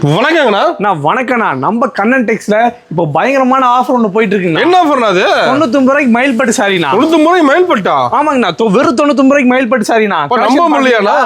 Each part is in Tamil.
வணக்கங்கண்ணா. நான் வணக்கண்ணா. நம்ம கண்ணன் டெக்ஸ்ல இப்போ பயங்கரமான ஆஃபர் ஒன்று போயிட்டு இருக்குங்க. என்ன ஆஃபர்னா அது? 99 ரூபாய்க்கு மயில் பட்டு சாரிண்ணா. 99 ரூபாய்க்கு மயில் பட்டா? ஆமாங்கண்ணா, வெறும் 99 ரூபாய்க்கு மயில் பட்டு சாரிண்ணா. நம்ப முடியலையாண்ணா?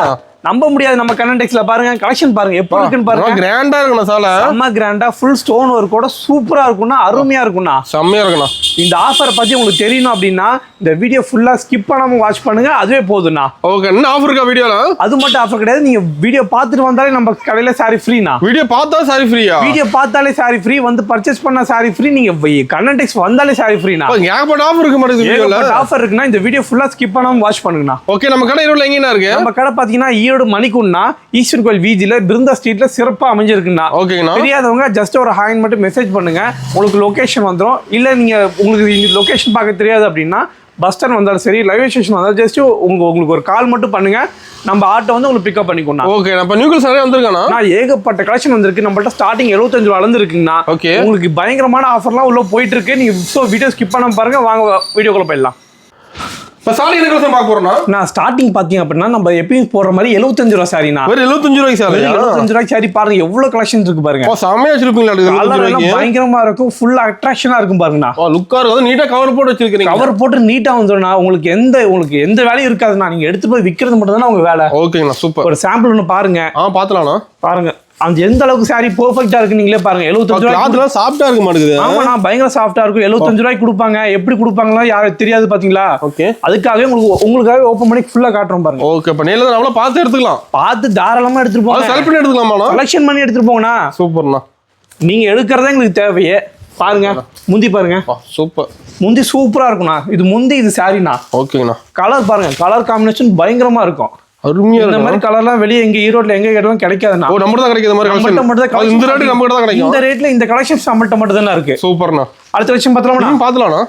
நம்ப முடியாது. நம்ம கண்ணன் டெக்ஸ்ல பாருங்க, கலெக்ஷன் பாருங்க எப்படி இருக்குன்னு பாருங்க. கிராண்டா இருக்குண்ணா சாலை. செம்ம கிராண்டா, ஃபுல் ஸ்டோன் ஒர்க்கோட சூப்பரா இருக்கும்னா, அருமையா இருக்கும்ண்ணா. செம்மையா இருக்குண்ணா. இந்த ஆஃபரை பத்தி உங்களுக்கு தெரியணும் அப்படின்னா இந்த வீடியோ ஃபுல்லா ஸ்கிப் பண்ணாம வாட்ச் பண்ணுங்க, அதுவே போதும்ண்ணா. ஓகே, என்ன ஆஃபர் இருக்கா வீடியோல? அது மட்டும் ஆஃபர் கிடையாது, நீங்க வீடியோ பார்த்துட்டு வந்தாலே நம்ம கடையில சாரி ஃப்ரீண்ணா. வீடியோ பார்த்தா சாரி ஃப்ரீயா? வீடியோ பார்த்தாலே சாரி ஃப்ரீ, வந்து பர்ச்சேஸ் பண்ணா சாரி ஃப்ரீ, நீங்க கண்ணன் டெக்ஸ் வந்தாலே சாரி ஃப்ரீண்ணா. ஏகப்பட்ட ஆஃபர் இருக்கு மாதிரி வீடியோல. ஆஃபர் இருக்குன்னா இந்த வீடியோ ஃபுல்லா ஸ்கிப் பண்ணாம வாட்ச் பண்ணுங்கண்ணா. ஓகே, நம்ம கடை ஈரோட்ல எங்கண்ணா இருக்கு? நம்ம கடை பாத்தீங்கன்னா ஈரோடு மணிக்குன்னா ஈஸ்வரன் கோயில் வீதியில பிருந்தா ஸ்ட்ரீட்ல சிறப்பா அமைஞ்சிருக்குண்ணா. ஓகேங்கண்ணா. தெரியாதவங்க ஜஸ்ட் ஒரு ஹாய் மட்டும் மெசேஜ் பண்ணுங்க, உங்களுக்கு லொகேஷன் வந்துடும். இல்ல நீங்க உங்களுக்கு லொகேஷன் பார்க்க தெரியாது அப்படின்னா பஸ் ஸ்டாண்ட் வந்தாலும் சரி, ரயில்வே ஸ்டேஷன் வந்தாலும் ஜஸ்ட் உங்களுக்கு ஒரு கால் மட்டும் பண்ணுங்க, நம்ம ஆட்டோ வந்து உங்களுக்கு பிக்கப் பண்ணிக்கணும். ஓகே, அப்ப நியூ கலெக்ஷன் நிறைய வந்திருக்கானா? நான் ஏகப்பட்ட கலெக்ஷன் வந்திருக்கு. நம்மள்ட்ட ஸ்டார்டிங் 75 ரூபாயில இருந்து இருக்குங்கண்ணா. ஓகே, உங்களுக்கு பயங்கரமான ஆஃபர்லாம் உள்ள போயிட்டு இருக்கு. நீங்க வீடியோ ஸ்கிப் பண்ணாம பாருங்க. வாங்க வீடியோக்குள்ள போயிடலாம். இப்ப சாரி என்ன கலெக்ஷன் பார்க்க போறோம்னா, நான் ஸ்டார்டிங் பாத்தீங்க அப்படின்னா நம்ம எப்பயும் போற மாதிரி 75 ரூபாய் சாரினா. வேற 75 ரூபாய்க்கு சாரி. 75 ரூபாய்க்கு சாரி பாருங்க, எவ்வளவு கலெக்ஷன் இருக்கு பாருங்க. செமையா வச்சிருப்பீங்களா? 75 ரூபாய்க்கு பயங்கரமா இருக்கும், ஃபுல் அட்ராக்ஷனா இருக்கும் பாருங்கண்ணா. லுக்கா இருக்கும், நீட்டா கவர் போட்டு வச்சிருக்கீங்க. கவர் போட்டு நீட்டா வந்துடும்னா உங்களுக்கு எந்த வேலையும் இருக்காதுண்ணா. நீங்க எடுத்து போய் விக்கிறது மட்டும் தானே உங்க வேலை. ஓகேங்கண்ணா, சூப்பர். ஒரு சாம்பிள் ஒன்று பாருங்க. பாத்துலாம்ண்ணா. பாருங்க அந்த எந்த அளவுக்கு சாரி பெர்ஃபெக்ட்டா இருக்கு நீங்களே பாருங்க. 75 ரூபாய் சாஃப்ட்டா இருக்க மாட்டேங்குது. ஆமாண்ணா, பயங்கர சாஃப்ட்டா இருக்கும். 75 ரூபாய்க்கு கொடுப்பாங்க. எப்படி கொடுப்பாங்களா யாரும் தெரியாது பாத்தீங்களா? ஓகே, அதுக்காகவே உங்களுக்காக ஓபன் பண்ணி ஃபுல்லா காட்டுறோம் பாருங்க. ஓகே, அப்ப நேர்ல நம்மள பார்த்து எடுத்துக்கலாம். பார்த்து தாராளமா எடுத்துட்டு போங்க. செலக்ட் பண்ணி எடுத்துக்கலாமா? கலெக்ஷன் பண்ணி எடுத்துட்டு போங்கண்ணா. சூப்பர்ண்ணா. நீங்க எடுக்கிறதா எங்களுக்கு தேவையே. பாருங்க முந்தி பாருங்க, சூப்பர். முந்தி சூப்பரா இருக்குண்ணா. இது முந்தி, இது சாரிண்ணா. ஓகேங்கண்ணா. கலர் பாருங்க, கலர் காம்பினேஷன் பயங்கரமா இருக்கும். அருமையா இந்த மாதிரி கலர்லாம் வெளியே எங்க ஈரோட்ல எங்க கேட்டாலும் கிடைக்காதுண்ணா. நம்ம தான் கிடைக்குது மாதிரி கலெக்ஷன். இந்த ரேட் நம்ம கிட்ட தான் கிடைக்கும். இந்த ரேட்ல இந்த கலெக்ஷன்ஸ் நம்மள்ட்ட மட்டும் தான இருக்கு. சூப்பர்ண்ணா. அடுத்த கலெக்ஷன் பார்த்தலாமா? பார்த்தலாம்ண்ணா.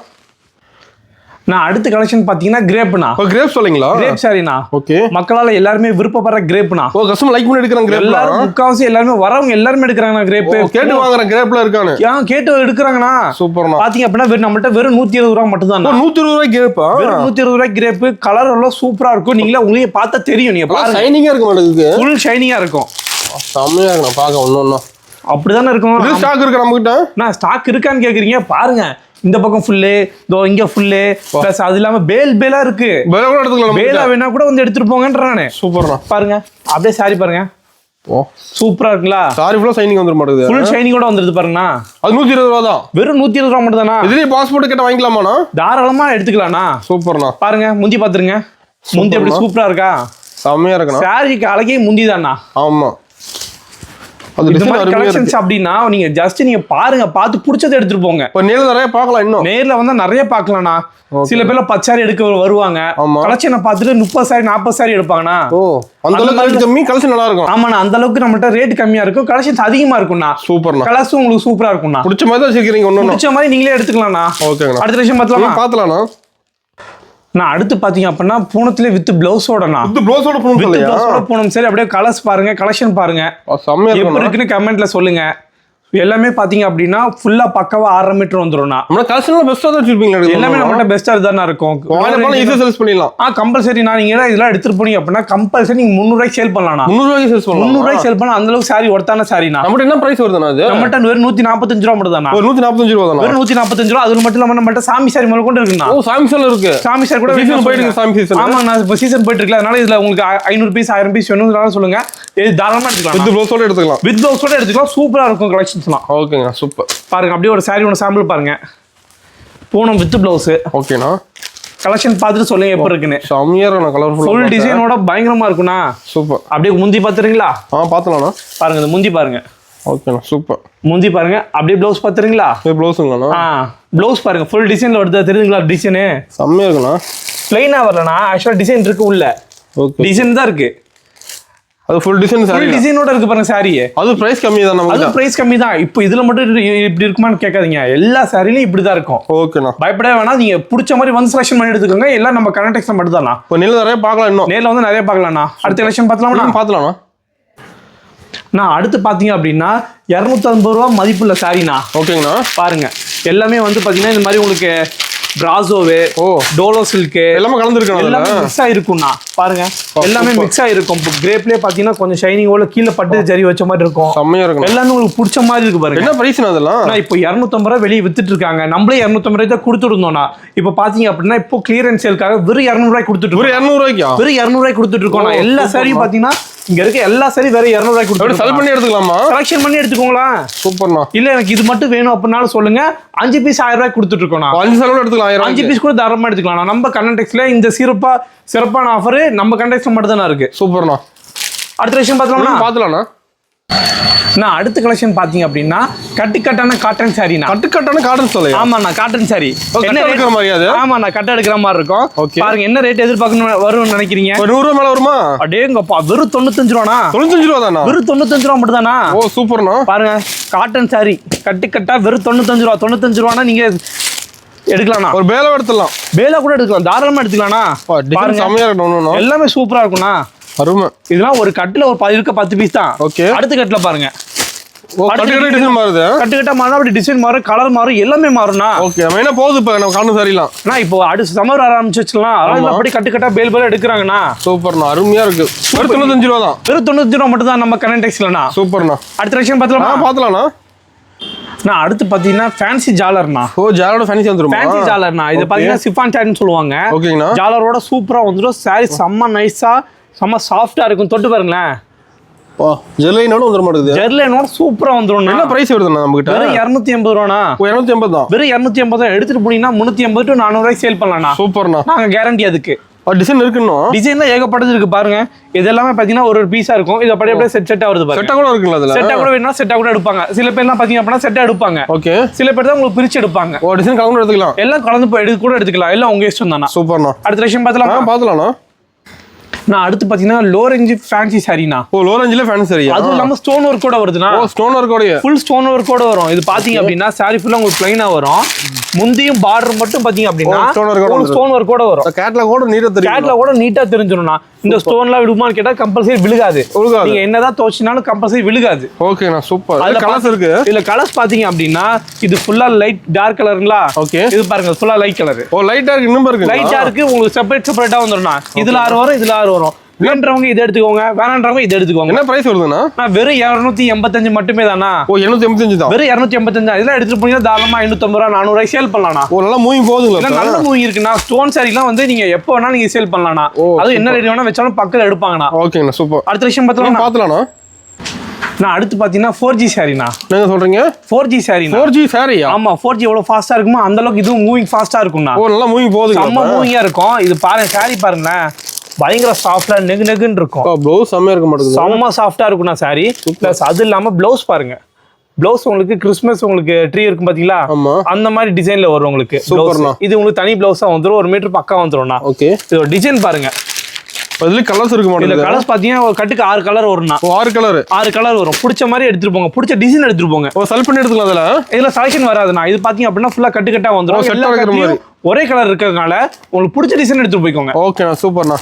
நான் அடுத்த கலெக்ஷன் பாத்தீங்கன்னா கிரேப்ண்ணா. கிரேப் சொல்றீங்களா? கிரேப் சாரிண்ணா. ஓகே, மக்களால எல்லாருமே விருப்பப்படுற கிரேப்ண்ணா. கஸ்டமர் லைக் பண்ணி எடுக்கறாங்க கிரேப். எல்லாரும் முக்காவாசி எல்லாரும் வரவங்க எல்லாரும் எடுக்கறாங்க கிரேப். கேட்டு வாங்குறாங்க கிரேப்ல இருக்கானே. கேட்டு எடுக்கறாங்கண்ணா. சூப்பர்ண்ணா. பாத்தீங்க அப்படின்னா நம்மள்ட்ட வெறும் 120 ரூபாய் மட்டும் தான். 120 ரூபாய் கிரேப். வெறும் 120 ரூபாய் கிரேப். கலர் எல்லாம் சூப்பரா இருக்கும். நீங்களே உங்களுக்கு பார்த்தா தெரியும். நீங்க பாருங்க, ஷைனிங்கா இருக்கு மாட்டேங்குது. ஃபுல் ஷைனிங்கா இருக்கும். செம்மையா இருக்கு. நான் பாக்க ஒண்ணு அப்படிதானே இருக்கும். இது ஸ்டாக் இருக்கு நம்ம கிட்ட. நான் ஸ்டாக் இருக்கான்னு கேக்குறீங்க பாருங்க. இந்த பக்கம் ஃபுல்லு, இதோ இங்க ஃபுல்லு, பிளஸ் அது இல்லாம பேலா இருக்கு. பேல கூட எடுத்துக்கலாம். பேலா வேணா கூட வந்து எடுத்துட்டு போங்கன்றானே. சூப்பர்ண்ணா. பாருங்க அப்படியே சாரி பாருங்க. சூப்பரா இருக்குங்களா? சாரி ஃபுல்லா ஷைனிங் வந்துற மாட்டேங்குது. ஃபுல் ஷைனிங் கூட வந்துருது பாருங்கண்ணா. அது 120 ரூபாய் தான். வெறும் 120 ரூபாய் மட்டும் தானா? இதுலயே பாஸ்போர்ட் கிட்ட வாங்கிக்கலாமாண்ணா? தாராளமா எடுத்துக்கலாம்ண்ணா. சூப்பர்ண்ணா. பாருங்க முந்தி பாத்துருங்க. முந்தி எப்படி சூப்பரா இருக்கா? செம்மையா இருக்குண்ணா. சாரிக்கு அழகே முந்தி தானா. ஆமா, அது டிசைன் கலெக்ஷன்ஸ் அப்படினா நீங்க ஜஸ்ட் நீங்க பாருங்க, பார்த்து பிடிச்சதை எடுத்துட்டு போங்க. இப்ப நேர்ல நிறைய பார்க்கலாம். இன்னும் நேர்ல வந்தா நிறைய பார்க்கலாம்ண்ணா. சில பேர்ல பச்சாரி எடுக்க வருவாங்க. கலெக்ஷனை பார்த்துட்டு 30 சாரி 40 சாரி எடுப்பாங்கண்ணா. அந்த அளவுக்கு கம்மி கலெக்ஷன் நல்லா இருக்கும். ஆமாண்ணா, அந்த அளவுக்கு நம்மள்ட்ட ரேட் கம்மியா இருக்கும், கலெக்ஷன்ஸ் அதிகமா இருக்கும்ண்ணா. சூப்பர்ண்ணா. கலர்ஸும் உங்களுக்கு சூப்பரா இருக்கும்ண்ணா. பிடிச்ச மாதிரி தான் வச்சிருக்கீங்க. ஒண்ணு பிடிச்ச மாதிரி நீங்களே எடுத்துக்கலாம்ண்ணா. ஓகேண்ணா. அடுத்த விஷயம் பார்த்தலாமா? நான் அடுத்து பாத்தீங்க அப்படின்னா பூனத்திலே வித் பிளவுஸோடனா. வித் பிளவுஸோட பூனம் சரி. அப்படியே கலர்ஸ் பாருங்க, கலெக்ஷன் பாருங்க எப்படி இருக்குன்னு கமெண்ட்ல சொல்லுங்க. எல்லாமே பாத்தீங்க அப்படின்னா ஃபுல்லா பக்கவா 6.5 மீட்டர் வந்துரும்ண்ணா. நம்ம கலெக்ஷன்லாம் பெஸ்டா தான் வச்சிருப்பீங்க. எல்லாமே நம்மட்ட பெஸ்டா தான இருக்கும். ஈஸியா சேல்ஸ் பண்ணிடலாம். கம்பல்சரி நீங்க இதெல்லாம் எடுத்துட்டு போனீங்க அப்படின்னா கம்பல்சரி நீங்க 300 ரூபாய்க்கு சேல் பண்ணலாம். 300 ரூபாய்க்கு சேல்ஸ் பண்ணலாம். 300 ரூபாய்க்கு சேல் பண்ணா அந்த அளவுக்கு சாரி ஒர்த்தான சாரினா. நம்மட்ட என்ன பிரைஸ் வருதுனா? அது நம்மட்ட வெறும் 145 ரூபாய் மட்டும் தானா. 145 ரூபாய் தானா? வெறும் 145 ரூபாய். அது மட்டும் இல்லாம நம்மட்ட சாமி சாரி முதல்ல கொண்டு இருக்குண்ணா. சாமி சாரி இருக்கு. சாமி சாரி கூட சீசன் போயிட்டு இருக்கு. சாமி சீசன். ஆமாங்க, நான் இப்ப சீசன் போயிட்டு இருக்குல, அதனால இதுல உங்களுக்கு 500 பீஸ் 1000 பீஸ் வேணும்னால சொல்லுங்க. இது தாராளமா எடுத்துக்கலாம். வித் பிளவுஸோட எடுத்துக்கலாம். வித் பிளவுஸோட எடுத்துக்கலாம். சூப்பரா இருக்கும் கலெக்ஷன்ஸ்லாம். ஓகேங்க, சூப்பர். பாருங்க அப்படியே ஒரு சாரி ஒன்று சாம்பிள் பாருங்க. Poonam with blouse. ஓகேண்ணா. கலெக்ஷன் பார்த்துட்டு சொல்லுங்க எப்படி இருக்குன்னு. செம்மையா இருக்கு. கலர்ஃபுல் ஃபுல் டிசைனோட பயங்கரமா இருக்குண்ணா. சூப்பர். அப்படியே முந்தி பாத்துறீங்களா? பாத்துலாம்ண்ணா. பாருங்க இந்த முந்தி பாருங்க. ஓகேண்ணா, சூப்பர். முந்தி பாருங்க. அப்படியே பிளவுஸ் பாத்துறீங்களா? பிளவுஸுங்கண்ணா. பிளவுஸ் பாருங்க ஃபுல் டிசைன்ல வருது. தெரியுதுங்களா டிசைனு? செம்மையா இருக்குண்ணா. பிளைனா வரலண்ணா, ஆக்சுவலா டிசைன் இருக்கு உள்ள. டிசைன் தான் இருக்கு. அது ஃபுல் டிசைன் சாரி. டிசைனோட இருக்கு பாருங்க சாரி. அது பிரைஸ் கம்மி தான். நமக்கு அது பிரைஸ் கம்மி தான். இப்போ இதுல மட்டும் இப்படி இருக்குமான்னு கேட்காதீங்க. எல்லா சாரிலையும் இப்படி தான் இருக்கும். ஓகேண்ணா. பயப்படவே வேணாம். நீங்க பிடிச்ச மாதிரி வந்து செலக்ஷன் பண்ணி எடுத்துக்கோங்க. எல்லாம் நம்ம கரண்ட் டெக்ஸ்ல மட்டும் தானா. இப்போ நேர்ல நிறைய பார்க்கலாம். இன்னும் நேர்ல வந்து நிறைய பார்க்கலாம்ண்ணா. அடுத்த கலெக்ஷன் பார்த்தலாமா? பார்த்தலாம்ண்ணா. நான் அடுத்து பாத்தீங்க அப்படின்னா 250 ரூபாய் மதிப்புள்ள சாரிண்ணா. ஓகேங்கண்ணா. பாருங்க எல்லாமே வந்து பாத்தீங்கன்னா இந்த மாதிரி உங்களுக்கு பிராசோவே டோலோ சில்க் எல்லாமே கலந்துருக்கு எல்லாமே மிக்ஸ் ஆயிருக்கும்ண்ணா பாருங்க எல்லாமே மிக்ஸ் ஆயிருக்கும் கிரேப்லயே பாத்தீங்கன்னா கொஞ்சம் ஷைனிங்கோட கீழே பட்டு ஜரி வச்ச மாதிரி இருக்கும் செம்மையா இருக்கும் எல்லாமே உங்களுக்கு பிடிச்ச மாதிரி இருக்கு பாருங்க என்ன பிரைஸ் அதெல்லாம் இப்போ 250 ரூபாய் வெளியே வித்துட்டு இருக்காங்க நம்மளே 250 ரூபாய் தான் கொடுத்துருந்தோம்னா இப்போ பாத்தீங்க அப்படின்னா இப்போ கிளியரன்ஸ் சேல்காக வெறும் 200 ரூபாய் கொடுத்துட்டு ஒரு 200 ரூபாய்க்கா வெறும் 200 ரூபாய் கொடுத்துட்டு இருக்கோம் எல்லா சாரியும் பாத்தீங்கன்னா இங்க இருக்க எல்லா சாரி வேற 200 ரூபாய் கொடுத்து செல் பண்ணி எடுத்துக்கலாமா செலக்ஷன் பண்ணி எடுத்துக்கோங்களா சூப்பர்ண்ணா இல்ல எனக்கு இது மட்டும் வேணும் அப்படினாலும் சொல்லுங்க 5 பீஸ் 1000 ரூபாய் கொடுத்துட்டு இருக்கோம் 5 செலவு எடுத்துக்கலாம் 5 பீஸ் கூட தாராளமா எடுத்துக்கலாம் நம்ம கண்டெக்ஸ்ல இந்த சிறப்பான ஆஃபர் நம்ம கண்டெக்ஸ்ல மட்டும் தானே இருக்கு சூப்பர்ண்ணா அடுத்த விஷயம் பாத்துலாம்ண்ணா நான் அடுத்த கலெக்ஷன் பாத்தீங்க அப்படின்னா கட்டுக்கட்டான காட்டன் சாரினா கட்டுக்கட்டான காட்டன் சாரி ஆமாண்ணா காட்டன் சாரி என்ன எடுக்கிற மாதிரி அது ஆமாண்ணா கட்ட எடுக்கிற மாதிரி இருக்கும் பாருங்க என்ன ரேட் எதிர்பார்க்கணும் வரும்னு நினைக்கிறீங்க 100 ரூபாய் மேல வருமா அடேங்கப்பா வெறும் 95 ரூபாண்ணா 95 ரூபா தானா வெறும் 95 ரூபா மட்டும் தானா ஓ சூப்பர்ண்ணா பாருங்க காட்டன் சாரி கட்டுக்கட்டா வெறும் 95 ரூபானா நீங்க எடுக்கலாம்ண்ணா ஒரு பேலா எடுத்துடலாம் பேலா கூட எடுக்கலாம் தாராளமா எடுத்துக்கலாம்ண்ணா பாருங்க செம்மையா இருக்கணும் எல்லாமே சூப்பரா இருக்கும்ண்ணா அருமை இதெல்லாம் ஒரு கட்டுல ஒரு 10 பீஸ் தான் ஓகே அடுத்த கட்டுல பாருங்க கட்டுக்கட்ட டிசைன் மாறுது கட்டுக்கட்ட மாறும் அப்படி டிசைன் மாறும் கலர் மாறும் எல்லாமே மாறும்ண்ணா ஓகே மெயினா போகுது இப்ப நம்ம காட்டன் சாரிலாம் நான் இப்போ அடுத்து சம்மர் ஆரம்பிச்சு வச்சுக்கலாம் அதாவது அப்படி கட்டுக்கட்டா பேல் எடுக்கிறாங்கண்ணா சூப்பர்ண்ணா அருமையா இருக்கு வெறும் 95 ரூபா தான் வெறும் 95 ரூபா மட்டும் தான் நம்ம கனெக்டெக்ஸ்லண்ணா சூப்பர்ண்ணா அடுத்த விஷயம் பாத்துலாம்ண்ணா நான் அடுத்து பாத்தீங்கன்னா ஃபேன்சி ஜாலர்ண்ணா ஜாலரோட ஃபேன்சி வந்துரும் ஃபேன்சி ஜாலர்ண்ணா இது பாத்தீங்கன்னா சிஃபான் சாரின்னு சொல்லுவாங்க ஓகேங்கண்ணா ஜாலரோட சூப்பரா வந்துடும் சாரி செம்ம நைஸா செம்ம சாஃப்டா இருக்கும் தொட்டு பாருங்களேன் ஓ ஜெர்லைனோட வந்துர மாட்டேங்குது ஜெர்லைனோட சூப்பரா வந்துரும் என்ன பிரைஸ் வருதுண்ணா நம்ம கிட்ட வெறும் 280 ரூபாண்ணா 280 தான் வெறும் 280 தான் எடுத்துட்டு போனீங்கன்னா 380 to 400 ரூபாய்க்கு சேல் பண்ணலாம்ண்ணா சூப்பர்ண்ணா நாங்க கேரண்டி அதுக்கு டிசைன் இருக்குன்னு டிசைன் தான் ஏகப்பட்டது இருக்கு பாருங்க இது எல்லாமே பாத்தீங்கன்னா ஒரு பீஸா இருக்கும் இது அப்படியே செட்டா வருது பாருங்க செட்டா கூட இருக்குங்களா அதுல செட்டா கூட வேணும்னா செட்டா கூட எடுப்பாங்க சில பேர்லாம் பாத்தீங்க அப்படின்னா செட்டா எடுப்பாங்க ஓகே சில பேர் தான் உங்களுக்கு பிரிச்சு எடுப்பாங்க ஓ டிசைன் கலந்து எடுத்துக்கலாம் எல்லாம் கலந்து கூட எடுத்துக்கலாம் எல்லாம் உங்க இஷ்டம் தானா சூப்பர்ண்ணா அடுத்த விஷயம் பாத்துலாம்ண்ணா நான் அடுத்து பாத்தீங்கன்னா லோ ரேஞ்ச் ஃபேன்சி சாரினா ஓ லோ ரேஞ்சில ஃபேன்சி சாரி அது இல்லாம ஸ்டோன் ஒர்க் கூட வருதுனா ஓ ஸ்டோன் ஒர்க் கூட ஃபுல் ஸ்டோன் ஒர்க் கூட வரும் இது பாத்தீங்க அப்படின்னா சாரி ஃபுல்லா உங்களுக்கு ப்ளைனா வரும் முந்தியும் பார்டர் மட்டும் பாத்தீங்க அப்படின்னா ஸ்டோன் ஒர்க் கூட வரும் கேட்லாக் கூட நீட்டா தெரியும் கேட்லாக் கூட நீட்டா தெரிஞ்சிரும்னா இந்த ஸ்டோன்லாம் விடுமான்னு கேட்டா கம்பல்சரி விழுகாது நீங்க என்னதான் தோச்சினாலும் கம்பல்சரி விழுகாது ஓகேண்ணா சூப்பர் அதுல கலர்ஸ் இருக்கு இதுல கலர்ஸ் பாத்தீங்க அப்படின்னா இது ஃபுல்லா லைட் டார்க் கலருங்களா ஓகே இது பாருங்க ஃபுல்லா லைட் கலர் ஓ லைட் டார்க் இன்னும் இருக்கு லைட் டார்க் உங்களுக்கு செப்பரேட்டா வந்துரும்னா இதுல 6 வரும் இதுல 6 வரும் வேண்டறவங்க இதை எடுத்துக்கோங்க வேணான்றவங்க இதை எடுத்துக்கோங்க என்ன பிரைஸ் வருதுன்னா வெறும் 285 மட்டுமே தானா ஓ 285 தான் வெறும் 285 இதெல்லாம் எடுத்துட்டு போனீங்கன்னா தாராளமா 550 ரூபா 400 ரூபாய் சேல் பண்ணலாம்னா ஓ நல்லா மூவிங் போகுதுங்களா நல்ல மூவிங் இருக்குண்ணா ஸ்டோன் சாரிலாம் வந்து நீங்க எப்போ வேணா நீங்க சேல் பண்ணலாம்னா அது என்ன ரேட் வேணா வச்சாலும் பக்கத்துல எடுப்பாங்கண்ணா ஓகேண்ணா சூப்பர் அடுத்த விஷயம் பாத்தலாம்ண்ணா நான் அடுத்து பாத்தீங்கன்னா 4G சாரினா என்ன சொல்றீங்க 4G சாரி 4G சாரி ஆமா 4G எவ்வளவு ஃபாஸ்டா இருக்குமோ அந்த அளவுக்கு இதுவும் மூவிங் ஃபாஸ்டா இருக்கும்ண்ணா ஓ நல்லா மூவிங் போகுது செம்ம மூவிங்கா இருக்கும் இது பாருங்க சாரி பாருங்க பயங்கர சாஃப்டா நெகுன்னு இருக்கும் ப்ளவுஸ் செம்மையா இருக்க மாட்டேங்குது செம்ம சாஃப்டா இருக்கும்ண்ணா சாரி பிளஸ் அது இல்லாம ப்ளவுஸ் பாருங்க ப்ளவுஸ் உங்களுக்கு கிறிஸ்மஸ் உங்களுக்கு ட்ரீ இருக்கும் பாத்தீங்களா அந்த மாதிரி டிசைன்ல வரும் உங்களுக்கு இது உங்களுக்கு தனி ப்ளவுஸா வந்துரும் 1 மீட்டர் பக்கா வந்துரும்ண்ணா ஓகே இது டிசைன் பாருங்க அதுல கலர்ஸ் இருக்க மாட்டேங்குது கலர்ஸ் பாத்தீங்கன்னா ஒரு கட்டுக்கு 6 கலர் வரும்னா 6 கலர் வரும் பிடிச்ச மாதிரி எடுத்துட்டு போங்க பிடிச்ச டிசைன் எடுத்துட்டு போங்க ஓ செலக்ட் பண்ணி எடுத்துக்கலாம் அதுல இதுல செலக்ஷன் வராதுண்ணா இது பாத்தீங்க அப்படின்னா ஃபுல்லா கட்டுக்கட்டா வந்துரும் ஒரே கலர் இருக்கிறதுனால உங்களுக்கு பிடிச்ச டிசைன் எடுத்துட்டு போய்க்கோங்க ஓகேண்ணா சூப்பர்ண்ணா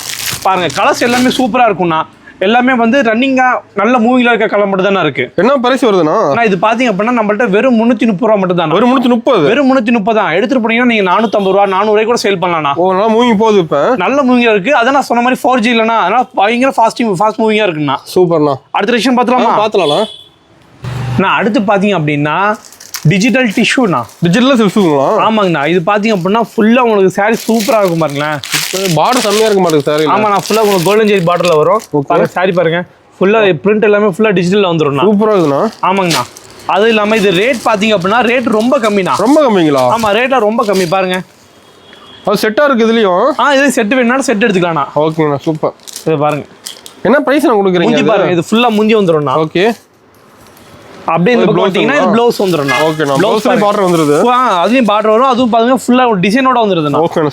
பாருங்க கலர்ஸ் எல்லாமே சூப்பரா இருக்கும்ண்ணா எல்லாமே வந்து ரன்னிங்கா நல்ல மூவிங்ல இருக்க கலர் மட்டும் தானே இருக்கு என்ன பிரைஸ் வருதுண்ணா இது பாத்தீங்க அப்படின்னா நம்மள்ட்ட வெறும் 330 ரூபா மட்டும் தான் வெறும் 330 வெறும் 330 தான் எடுத்துட்டு போனீங்கன்னா நீங்க 450 ரூபா 400 ரூபாய் கூட சேல் பண்ணலாம்ண்ணா ஓ நல்லா மூவிங் போகுது இப்ப நல்ல மூவிங்கா இருக்கு அதான் நான் சொன்ன மாதிரி 4G இல்லைன்னா அதனால பயங்கர ஃபாஸ்ட் மூவிங்கா இருக்குண்ணா சூப்பர்ண்ணா அடுத்த விஷயம் பாத்தலாமா நான் அடுத்து பாத்தீங்க அப்படின்னா டிஜிட்டல் டிஷ்யூண்ணா டிஜிட்டல் டிஷ்யூங்களா ஆமாங்கண்ணா இது பாத்தீங்க அப்படின்னா ஃபுல்லா உங்களுக்கு சாரி சூப்பரா இருக்கும் பாருங்களேன் பார்டர் செம்மையா இருக்க மாட்டேங்குது சாரி ஆமாண்ணா ஃபுல்லா உங்களுக்கு கோல்டன் ஜெரி பார்டர்ல வரும் பாருங்க சாரி பாருங்க ஃபுல்லா பிரிண்ட் எல்லாமே ஃபுல்லா டிஜிட்டல்ல வந்துரும்ண்ணா சூப்பரா இருக்குண்ணா ஆமாங்கண்ணா அது இல்லாம இது ரேட் பாத்தீங்க அப்படின்னா ரேட் ரொம்ப கம்மிண்ணா ரொம்ப கம்மிங்களா ஆமா ரேட்ல ரொம்ப கம்மி பாருங்க அது செட்டா இருக்கு இதுலயும் இது செட் வேணாலும் செட் எடுத்துக்கலாம்ண்ணா ஓகேண்ணா சூப்பர் இது பாருங்க என்ன பிரைஸ் நான் கொடுக்குறீங்க பாருங்க இது ஃபுல்லா முந்தி வந்துரும்ண்ணா ஓகே அப்படியே இந்த போட்டீங்கன்னா இது ப்ளவுஸ் வந்துரும்ண்ணா ஓகேண்ணா ப்ளவுஸ்ல பார்டர் வந்துருது அதுலயும் பார்டர் வரும் அதுவும் பாருங்க ஃபுல்லா டிசைனோட வந்துருதுண்ணா ஓகேண்ணா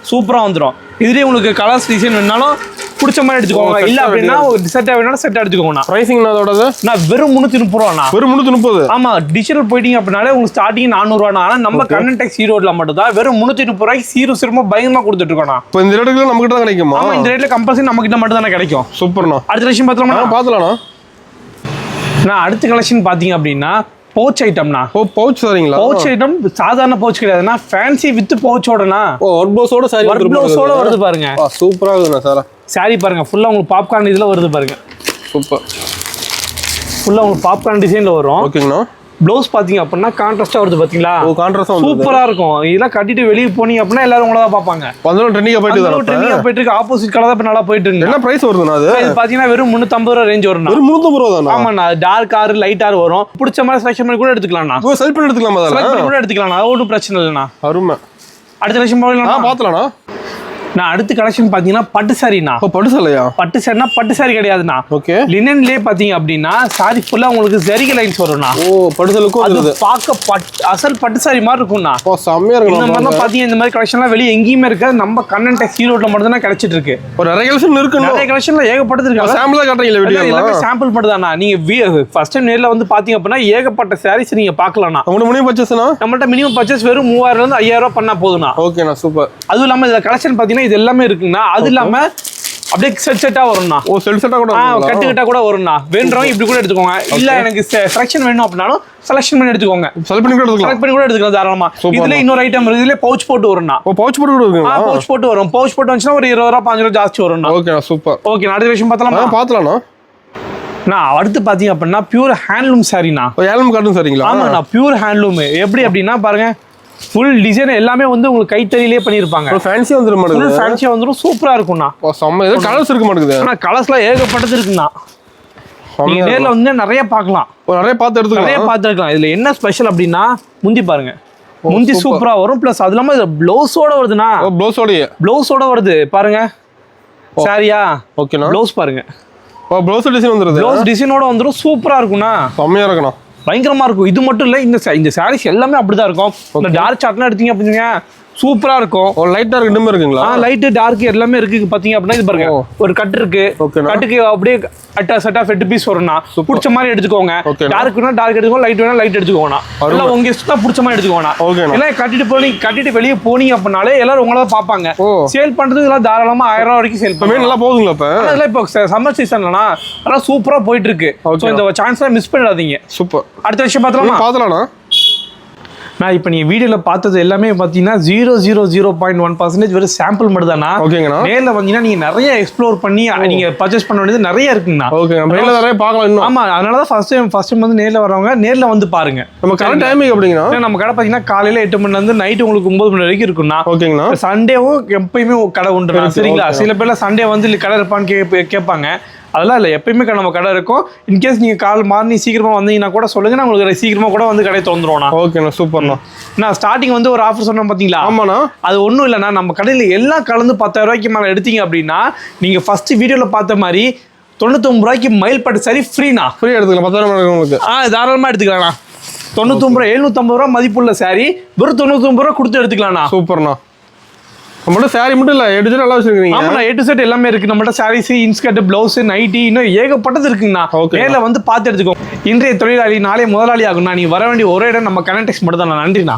சூப்பரா வந்துரும் இதுலயே உங்களுக்கு கலர்ஸ் டிசைன் வேணாலும் பிடிச்ச மாதிரி எடுத்துக்கோங்க இல்ல அப்படின்னா ஒரு செட்டா வேணாலும் செட் எடுத்துக்கோங்க பிரைசிங் அதோடது நான் வெறும் 330 ரூபாண்ணா வெறும் 330 ஆமா டிஜிட்டல் போயிட்டீங்க அப்படினாலே உங்களுக்கு ஸ்டார்டிங் 400 ரூபாண்ணா ஆனா நம்ம கண்டெக்ஸ் ஈரோட்ல மட்டும் தான் வெறும் 330 ரூபாய்க்கு சீரும் பயங்கரமா கொடுத்துட்டு இருக்கோம் இப்போ இந்த ரேட்ல நம்ம கிட்ட தான் கிடைக்குமா ஆமா இந்த ரேட்ல கம்பல்சரி நம்ம கிட்ட மட்டும் தானே கிடைக்கும் சூப்பர்ண்ணா அடுத்த விஷயம் பார்த்தலாமா பாத்தலாம்ண்ணா நான் அடுத்த கலெக்ஷன் பாத்தீங்க அப்படின்னா பவுச் ஐட்டம்னா. பவுச் சரிங்களா? பவுச் ஐட்டம் சாதாரண பவுச் கிடையாதுன்னா ஃபேன்சி வித் பவுச்சோடனா. ஒர்க் ப்ளவுஸோட சாரி ஒர்க் ப்ளவுஸோட வருது பாருங்க. சூப்பரா இருக்குண்ணா சார். சாரி பாருங்க ஃபுல்லா உங்களுக்கு பாப்கார்ன் இதுல வருது பாருங்க. சூப்பர். ஃபுல்லா உங்களுக்கு பாப்கார்ன் டிசைன்ல வரும். ஓகேங்கண்ணா. ப்ளவுஸ் பாத்தீங்க அப்படின்னா கான்ட்ராஸ்டா வருது பாத்தீங்களா? கான்ட்ராஸ்டா சூப்பரா இருக்கும். இதெல்லாம் கட்டிட்டு வெளிய போனீங்க அப்படின்னா எல்லாரும் உங்கள தான் பாப்பாங்க. பந்தலும் ட்ரெண்டிங்கா போயிட்டு இருக்கு. ஆப்போசிட் கலர் தான் நல்லா போயிட்டு இருக்கு. என்ன பிரைஸ் வருதுண்ணா அது? இது பாத்தீங்கன்னா வெறும் 350 ரூபாய் ரேஞ்ச் வரும். வெறும் 350 ரூபாய் தானா? ஆமாண்ணா. டார்க் ஆர் லைட் ஆர் வரும். பிடிச்ச மாதிரி செலக்ஷன் பண்ணி கூட எடுத்துக்கலாம்ண்ணா. செலக்ட் பண்ணி எடுத்துக்கலாமா? செலக்ட் பண்ணி கூட எடுத்துக்கலாம். அது ஒன்றும் பிரச்சனை இல்லைண்ணா. அருமை. அடுத்த கலெக்ஷன் போகலாம். பாத்தலாம்ண்ணா. நான் அடுத்த கலெக்ஷன் பாத்தீங்கன்னா பட்டு சாரிண்ணா. பட்டு சாரியா? பட்டு சாரினா பட்டு சாரி கிடையாதுண்ணா. ஓகே. லினன்லயே பாத்தீங்க அப்படின்னா சாரி ஃபுல்லா உங்களுக்கு ஜரிகை லைன்ஸ் வரும்ண்ணா. பட்டு சாரிக்கும் அது பார்க்க அசல் பட்டு சாரி மாதிரி இருக்கும்ண்ணா. செம்மையா இருக்கும். இந்த மாதிரிலாம் பாத்தீங்க இந்த மாதிரி கலெக்ஷன்லாம் வெளியே எங்கேயுமே இருக்காது. நம்ம கண்ணன் டெக்ஸ் ஈரோட்ல மட்டும் தான் கிடைச்சிட்டு இருக்கு. ஒரு நிறைய கலெக்ஷன் இருக்கு. நிறைய கலெக்ஷன்ல ஏகப்பட்டது இருக்கு. சாம்பிளா காட்டுறீங்க வீடியோ? எல்லாமே சாம்பிள் மட்டும் தானா. நீங்க ஃபர்ஸ்ட் டைம் நேர்ல வந்து பாத்தீங்க அப்படின்னா ஏகப்பட்ட சாரீஸ் நீங்க பார்க்கலாம்ண்ணா. உங்க மினிமம் பர்ச்சேஸ்னா நம்மள்ட்ட மினிமம் பர்ச்சேஸ் வெறும் 3000 இருந்து 5000 ரூபாய் பண்ணா போதும்ண்ணா. ஓகேண்ணா. சூப்பர். அதுவும் இல்லாம இந்த கலெக்ஷன் பாத்தீங்கன்னா இது எல்லாமே இருக்குங்கண்ணா. அது இல்லாம அப்படியே செட்டா வரும்ண்ணா. செட்டா கூட கட்டுக்கிட்டா கூட வரும்ண்ணா. வேணுறவங்க இப்படி கூட எடுத்துக்கோங்க. இல்ல எனக்கு செலக்ஷன் வேணும் அப்படின்னாலும் செலக்ஷன் பண்ணி எடுத்துக்கோங்க. செலக்ட் பண்ணி கூட எடுத்துக்கலாம். செலக்ட் பண்ணி கூட எடுத்துக்கலாம் தாராளமா. இதுல இன்னொரு ஐட்டம் இருக்கு. இதுல பவுச் போட்டு வரும்ண்ணா. பவுச் போட்டு கூட இருக்குங்களா? பவுச் போட்டு வரும். பவுச் போட்டு வந்துச்சுன்னா ஒரு 20 ரூபாய் 5 ரூபாய் ஜாஸ்தி வரும்ண்ணா. ஓகேண்ணா. சூப்பர். ஓகே. அடுத்த விஷயம் பார்த்தலாமா? நான் அடுத்து பாத்தீங்க அப்படின்னா பியூர் ஹேண்ட்லூம் சாரிண்ணா. ஹேண்ட்லூம் காட்டன் சாரிங்களா? ஆமாண்ணா. பியூர் ஹேண்ட்லூம் எப்படி அப்படின்னா பாருங்க ஃபுல் டிசைன் எல்லாமே வந்து உங்களுக்கு கைத்தறியிலே பண்ணிருப்பாங்க. ஃபேன்சியா வந்துரும் மாட்டேங்குது. ஃபுல் ஃபேன்சியா வந்துரும். சூப்பரா இருக்கும்ண்ணா. செம்ம. இது கலர்ஸ் இருக்க மாட்டேங்குது. ஆனா கலர்ஸ்லாம் ஏகப்பட்டது இருக்குண்ணா. நீங்க நேர்ல வந்து நிறைய பார்க்கலாம். நிறைய பார்த்து எடுத்துக்கலாம். இதுல என்ன ஸ்பெஷல் அப்படின்னா முந்தி பாருங்க. முந்தி சூப்பரா வரும். பிளஸ் அது இல்லாம இது ப்ளவுஸோட வருதுண்ணா. ப்ளவுஸோட வருது பாருங்க. சாரியா? ஓகேண்ணா. ப்ளவுஸ் பாருங்க. ப்ளவுஸ் டிசைன் வந்துருது. ப்ளவுஸ் டிசைனோட வந்துரும். சூப்பரா இருக்கும்ண்ணா. செம்மையா இருக்குண்ணா. பயங்கரமா இருக்கும். இது மட்டும் இல்ல இந்த சாரீஸ் எல்லாமே அப்படிதான் இருக்கும். இந்த டார்க் சார்ட்லாம் எடுத்தீங்க அப்படிங்க சூப்பரா இருக்கும். லைட் டார்க் ரெண்டுமே இருக்குங்களா? லைட் டார்க் எல்லாமே இருக்கு. பாத்தீங்க அப்படின்னா இது பாருங்க ஒரு கட் இருக்கு. கட்டுக்கு அப்படியே செட் ஆஃப் 8 பீஸ் வரும்னா. பிடிச்ச மாதிரி எடுத்துக்கோங்க. டார்க் வேணா டார்க் எடுத்துக்கோங்க. லைட் வேணா லைட் எடுத்துக்கோங்க. எல்லாம் உங்க இஷ்டம் பிடிச்ச மாதிரி எடுத்துக்கோங்க. எல்லாம் கட்டிட்டு வெளியே போனீங்க அப்படின்னாலே எல்லாரும் உங்கள தான் பாப்பாங்க. சேல் பண்றது இதெல்லாம் தாராளமா 1000 ரூபாய் வரைக்கும் சேல் பண்ணுங்க. நல்லா போகுதுங்களா? இப்ப அதெல்லாம் இப்போ சம்மர் சீசன்லனா அதெல்லாம் சூப்பரா போயிட்டு இருக்கு. இந்த சான்ஸ்லாம் மிஸ் பண்ணிடாதீங்க. சூப்பர். அடுத்த விஷயம் பார்த்தலாமா? நான் இப்போ நீங்க வீடியோல பார்த்தது எல்லாமே பார்த்தீங்கன்னா 0.1% வெறும் சாம்பிள் மட்டும் தானா. ஓகேங்கண்ணா. நேர்ல வந்தீங்கன்னா நீங்க நிறைய எக்ஸ்ப்ளோர் பண்ணி நீங்க பர்ச்சேஸ் பண்ண வேண்டியது நிறைய இருக்குங்கண்ணா. ஓகே. நேர்ல நிறைய பார்க்கலாம் இன்னும். ஆமா. அதனால தான் ஃபர்ஸ்ட் டைம் வந்து நேர்ல வரவங்க நேர்ல வந்து பாருங்க. நம்ம கரெக்ட் டைமிங் அப்படிங்கண்ணா. நம்ம கடை பார்த்தீங்கன்னா காலையில 8 மணில இருந்து நைட் உங்களுக்கு 9 மணி வரைக்கும் இருக்குண்ணா. ஓகேங்கண்ணா. சண்டேவும் எப்பயுமே கடை உண்டு. சரிங்களா? சில பேர்ல சண்டே வந்து கடை இருப்பான்னு கேட்பாங்க. அதெல்லாம் இல்லை. எப்பயுமே நம்ம கடை இருக்கும். இன்கேஸ் நீங்கள் மார்னிங் சீக்கிரமாக வந்தீங்கன்னா கூட சொல்லுங்க. நான் உங்களுக்கு சீக்கிரமாக கூட வந்து கடை திறந்துருவோண்ணா. ஓகேண்ணா. சூப்பர்ண்ணா. நான் ஸ்டார்டிங் வந்து ஒரு ஆஃபர் சொன்னேன் பார்த்தீங்களா? ஆமாண்ணா. அது ஒன்றும் இல்லைண்ணா. நம்ம கடையில் எல்லாம் கலந்து 10,000 ரூபாய்க்கு மேலே எடுத்தீங்க அப்படின்னா நீங்கள் ஃபர்ஸ்ட் வீடியோவில் பார்த்த மாதிரி 99 ரூபாய்க்கு மயில் பட்டு சாரி ஃப்ரீண்ணா. ஃப்ரீ எடுத்துக்கலாம். 10,000 உங்களுக்கு தாராளமாக எடுத்துக்கலாம்ண்ணா. 99 ரூபா 750 ரூபா மதிப்புள்ள சாரி வெறும் 99 ரூபா கொடுத்து எடுத்துக்கலாம்ண்ணா. சூப்பர்ண்ணா. நம்மள்ட்ட சாரி மட்டும் இல்லை, A to Z நல்லா வச்சிருக்கீங்க. ஆமாண்ணா. A to Z எல்லாமே இருக்கு நம்மள்ட்ட. சாரீஸ், இன்ஸ்கர்ட், பிளவுஸ், நைட்டி இன்னும் ஏகப்பட்டது இருக்குங்கண்ணா. நேரில் வந்து பார்த்து எடுத்துக்கோ. இன்றைய தொழிலாளி நாளை முதலாளி ஆகும்ண்ணா. நீ வர வேண்டிய ஒரே இடம் நம்ம கனெக்ட் மட்டும் தான். நன்றிண்ணா.